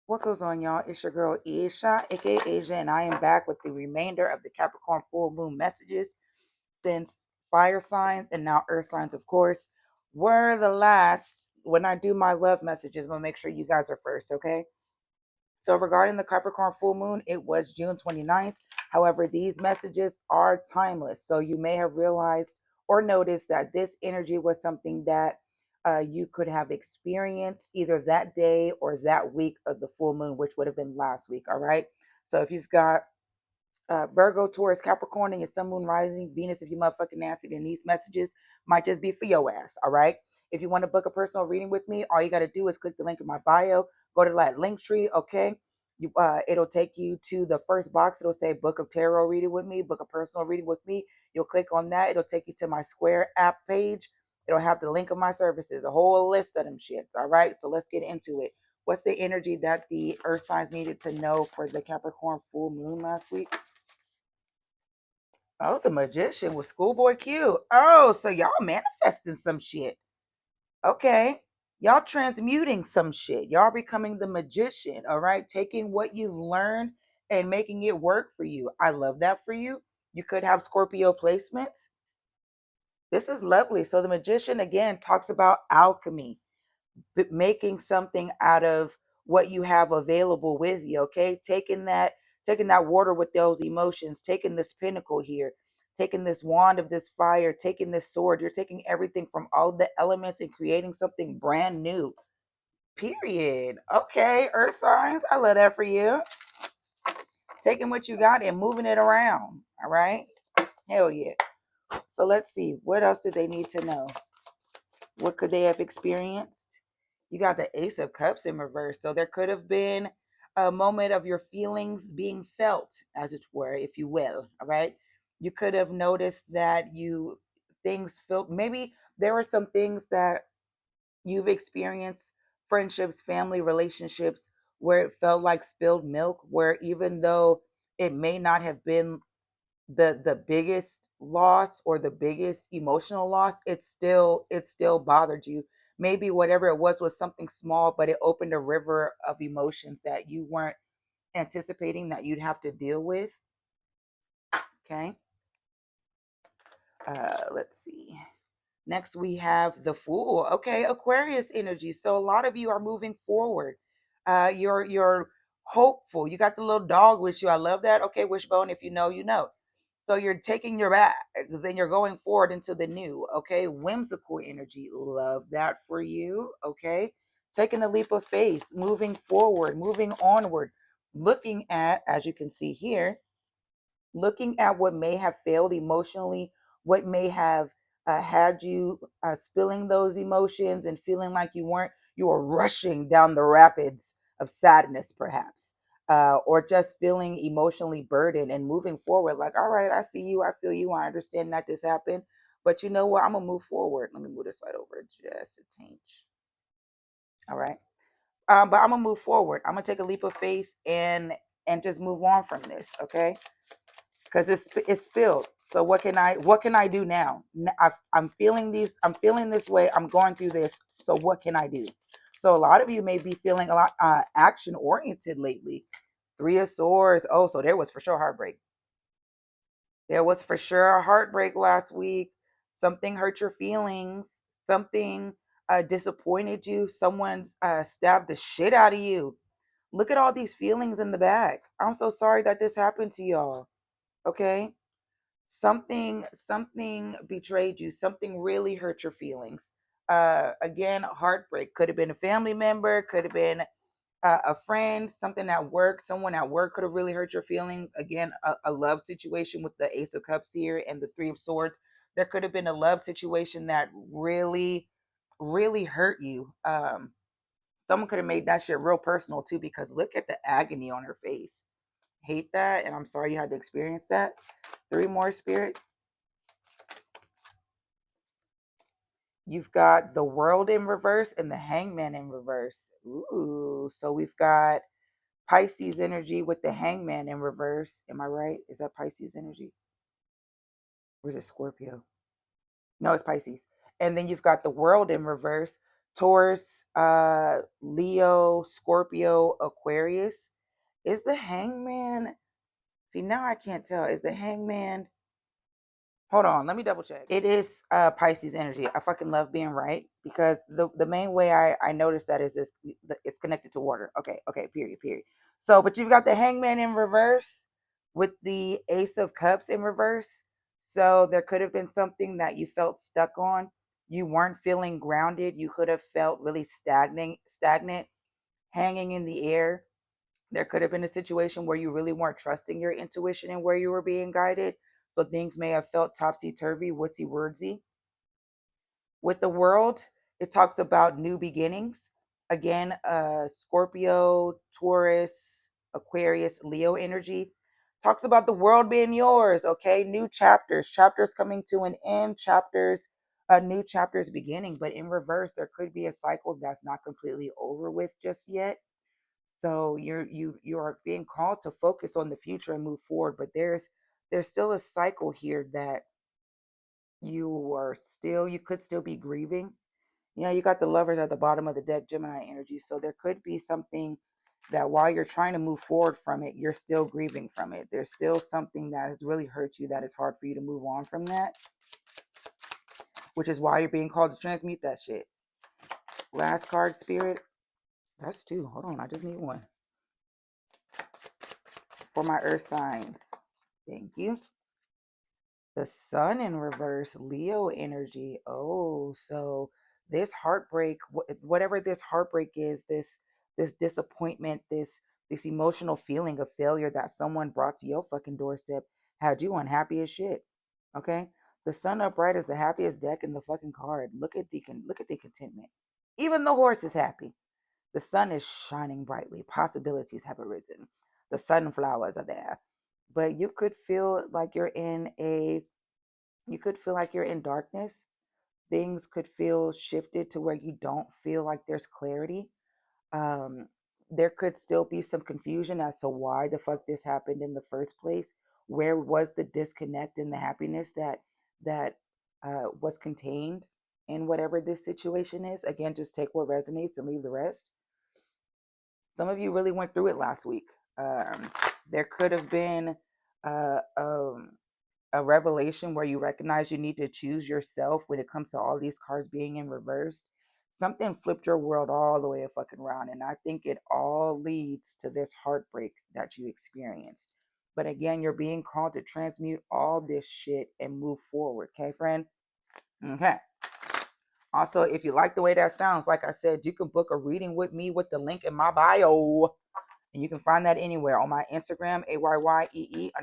What goes on, y'all? It's your girl Isha, aka Asia, and I am back with the remainder of the Capricorn full moon messages since fire signs and now earth signs, of course, were the last. When I do my love messages, I'm gonna make sure you guys are first, okay? So, regarding the Capricorn full moon, it was June 29th. However, these messages are timeless. So, you may have realized or noticed that this energy was something that you could have experienced either that day or that week of the full moon, which would have been last week. All right. So, if you've got Virgo, Taurus, Capricorn, and your Sun, Moon, Rising, Venus, if you motherfucking nasty, then these messages might just be for your ass. All right. If you want to book a personal reading with me, all you got to do is click the link in my bio, go to that link tree. Okay. It'll take you to the first box. It'll say book a tarot reading with me, book a personal reading with me. You'll click on that. It'll take you to my Square app page. It'll have the link of my services, a whole list of them shits. All right. So let's get into it. What's the energy that the earth signs needed to know for the Capricorn full moon last week? Oh, the magician with Schoolboy Q. Oh, so y'all manifesting some shit. Okay. Y'all transmuting some shit. Y'all becoming the magician, all right? Taking what you've learned and making it work for you. I love that for you. You could have Scorpio placements. This is lovely. So the magician again talks about alchemy, making something out of what you have available with you, okay? Taking that water with those emotions, taking this pinnacle here, taking this wand of this fire, taking this sword. You're taking everything from all the elements and creating something brand new. Period. Okay, earth signs, I love that for you. Taking what you got and moving it around. All right. Hell yeah. So let's see, what else did they need to know? What could they have experienced? You got the Ace of Cups in reverse. So there could have been a moment of your feelings being felt, as it were, if you will. All right. You could have noticed that things felt, maybe there were some things that you've experienced, friendships, family relationships, where it felt like spilled milk, where even though it may not have been the biggest loss or the biggest emotional loss, it still bothered you. Maybe whatever it was something small, but it opened a river of emotions that you weren't anticipating that you'd have to deal with. Okay. Let's see. Next, we have the Fool. Okay, Aquarius energy. So a lot of you are moving forward. You're hopeful. You got the little dog with you. I love that. Okay, Wishbone. If you know, you know. So you're taking your back, then you're going forward into the new. Okay, whimsical energy. Love that for you. Okay, taking a leap of faith, moving forward, moving onward, looking at, as you can see here, looking at what may have failed emotionally, what may have had you spilling those emotions and feeling like you were rushing down the rapids of sadness, perhaps, or just feeling emotionally burdened and moving forward. Like, all right, I see you, I feel you, I understand that this happened, but you know what? I'm gonna move forward. Let me move this light over just a tinge. All right. But I'm gonna move forward. I'm gonna take a leap of faith and just move on from this. Okay, because it's spilled. So what can I do now? I'm feeling these. I'm feeling this way. I'm going through this. So what can I do? So a lot of you may be feeling a lot action oriented lately. Three of Swords. Oh, so there was for sure heartbreak. There was for sure a heartbreak last week. Something hurt your feelings. Something disappointed you. Someone stabbed the shit out of you. Look at all these feelings in the back. I'm so sorry that this happened to y'all. Okay, something betrayed you, something really hurt your feelings. Again, heartbreak could have been a family member, could have been a friend, something at work, someone at work could have really hurt your feelings. Again, a love situation with the Ace of Cups here and the Three of Swords. There could have been a love situation that really hurt you. Someone could have made that shit real personal too, because look at the agony on her face. Hate that, and I'm sorry you had to experience that. Three more, Spirit. You've got the World in reverse and the Hangman in reverse. Ooh, so we've got Pisces energy with the Hangman in reverse. Am I right? Is that Pisces energy? Or is it Scorpio? No, it's Pisces. And then you've got the World in reverse. Taurus, Leo, Scorpio, Aquarius. Is the hangman? See, now I can't tell. Is the hangman? Hold on, let me double check. It is Pisces energy. I fucking love being right because the main way I noticed that is this, it's connected to water. Okay, period. So, but you've got the hangman in reverse with the ace of cups in reverse. So there could have been something that you felt stuck on. You weren't feeling grounded. You could have felt really stagnant, hanging in the air. There could have been a situation where you really weren't trusting your intuition and where you were being guided. So things may have felt topsy turvy, wussy wordsy. With the world, it talks about new beginnings. Again, Scorpio, Taurus, Aquarius, Leo energy talks about the world being yours. Okay, new chapters coming to an end, new chapters beginning. But in reverse, there could be a cycle that's not completely over with just yet. So you are being called to focus on the future and move forward, but there's still a cycle here that you could still be grieving. You know, you got the lovers at the bottom of the deck, Gemini energy. So there could be something that while you're trying to move forward from it, you're still grieving from it. There's still something that has really hurt you that is hard for you to move on from that, which is why you're being called to transmute that shit. Last card, Spirit. That's two. Hold on, I just need one. For my earth signs. Thank you. The sun in reverse, Leo energy. Oh, so this heartbreak, whatever this heartbreak is, this disappointment, this emotional feeling of failure that someone brought to your fucking doorstep had you unhappy as shit. Okay? The sun upright is the happiest deck in the fucking card. Look at the contentment. Even the horse is happy. The sun is shining brightly. Possibilities have arisen. The sunflowers are there. But you could feel like you're in darkness. Things could feel shifted to where you don't feel like there's clarity. Um, there could still be some confusion as to why the fuck this happened in the first place. Where was the disconnect and the happiness that was contained in whatever this situation is? Again, just take what resonates and leave the rest. Some of you really went through it last week. There could have been uh, um, a revelation where you recognize you need to choose yourself when it comes to all these cards being in reverse. Something flipped your world all the way fucking around. And I think it all leads to this heartbreak that you experienced. But again, you're being called to transmute all this shit and move forward. Okay, friend? Okay. Also, if you like the way that sounds, like I said, you can book a reading with me with the link in my bio. And you can find that anywhere on my Instagram, AYYEE_SHAA,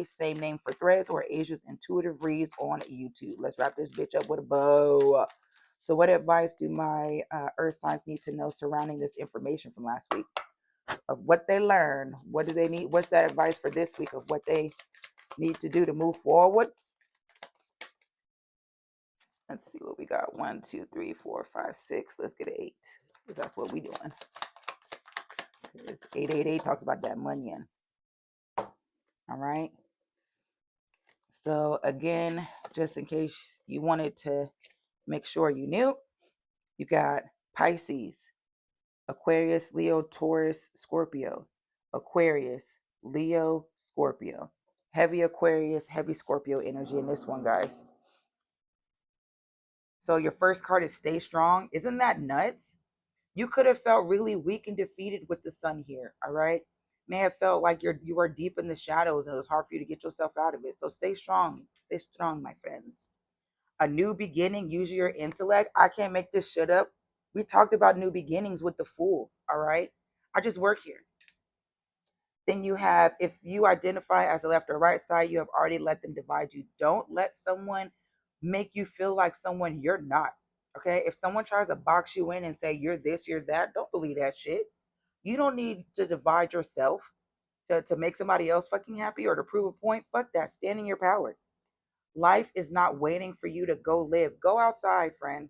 same name for Threads, or Asia's Intuitive Reads on YouTube. Let's wrap this bitch up with a bow. So what advice do my earth signs need to know surrounding this information from last week? Of what they learned, what do they need? What's that advice for this week of what they need to do to move forward? Let's see what we got. 1, 2, 3, 4, 5, 6. Let's get an 8, because that's what we doing. It's 888 talks about that money. All right. So again, just in case you wanted to make sure you knew, you got Pisces, Aquarius, Leo, Taurus, Scorpio, Aquarius, Leo, Scorpio. Heavy Aquarius, heavy Scorpio energy in this one, guys. So your first card is Stay Strong. Isn't that nuts? You could have felt really weak and defeated with the sun here, all right? May have felt like you were deep in the shadows and it was hard for you to get yourself out of it. So stay strong. Stay strong, my friends. A new beginning, use your intellect. I can't make this shit up. We talked about new beginnings with the Fool, all right? I just work here. Then you have, if you identify as a left or right side, you have already let them divide you. Don't let someone make you feel like someone you're not. Okay? If someone tries to box you in and say you're this, you're that, don't believe that shit. You don't need to divide yourself to make somebody else fucking happy or to prove a point. Fuck that. Stand in your power. Life is not waiting for you to go live. Go outside, friend.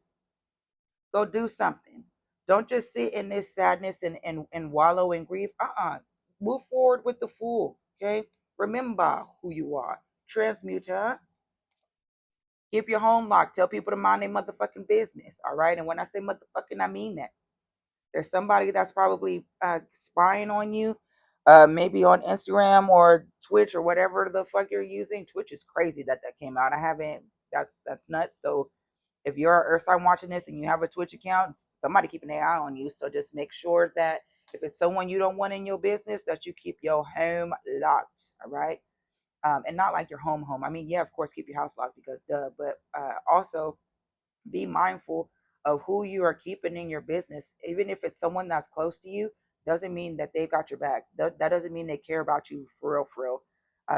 Go do something. Don't just sit in this sadness and wallow in grief. Move forward with the Fool. Okay? Remember who you are. Transmuter. Keep your home locked. Tell people to mind their motherfucking business. All right. And when I say motherfucking, I mean that. There's somebody that's probably spying on you, maybe on Instagram or Twitch or whatever the fuck you're using. Twitch is crazy that that came out. I haven't. That's nuts. So if you're an Earth sign watching this and you have a Twitch account, somebody keeping an eye on you. So just make sure that if it's someone you don't want in your business, that you keep your home locked. All right. And not like your home. I mean, yeah, of course, keep your house locked because duh. But also be mindful of who you are keeping in your business. Even if it's someone that's close to you, doesn't mean that they've got your back. That doesn't mean they care about you for real, for real.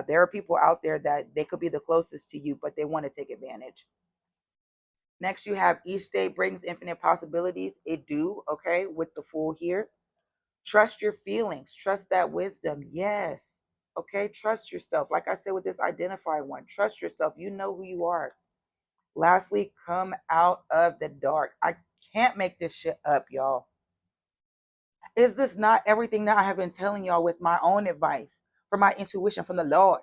There are people out there that they could be the closest to you, but they want to take advantage. Next, you have each day brings infinite possibilities. It do, okay, with the Fool here. Trust your feelings. Trust that wisdom. Yes. Okay, trust yourself. Like I said with this identify one, trust yourself. You know who you are. Lastly, come out of the dark. I can't make this shit up, y'all. Is this not everything that I have been telling y'all with my own advice, from my intuition from the Lord?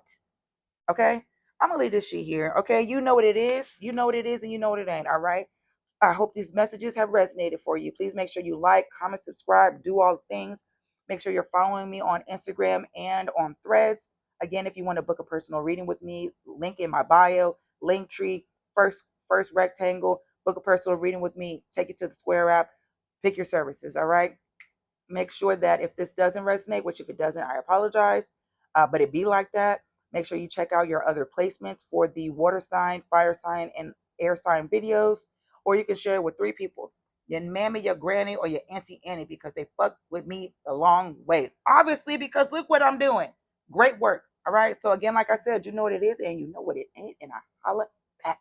Okay? I'm gonna leave this shit here. Okay, you know what it is. You know what it is, and you know what it ain't. All right. I hope these messages have resonated for you. Please make sure you like, comment, subscribe, do all the things. Make sure you're following me on Instagram and on Threads. Again, if you want to book a personal reading with me, link in my bio, link tree, first rectangle, book a personal reading with me, take it to the Square app, pick your services. All right. Make sure that if this doesn't resonate, which if it doesn't, I apologize, but it be like that. Make sure you check out your other placements for the water sign, fire sign, and air sign videos, or you can share it with 3 people: your mammy, your granny, or your auntie Annie, because they fucked with me a long way. Obviously, because look what I'm doing. Great work. All right. So again, like I said, you know what it is and you know what it ain't, and I holla back.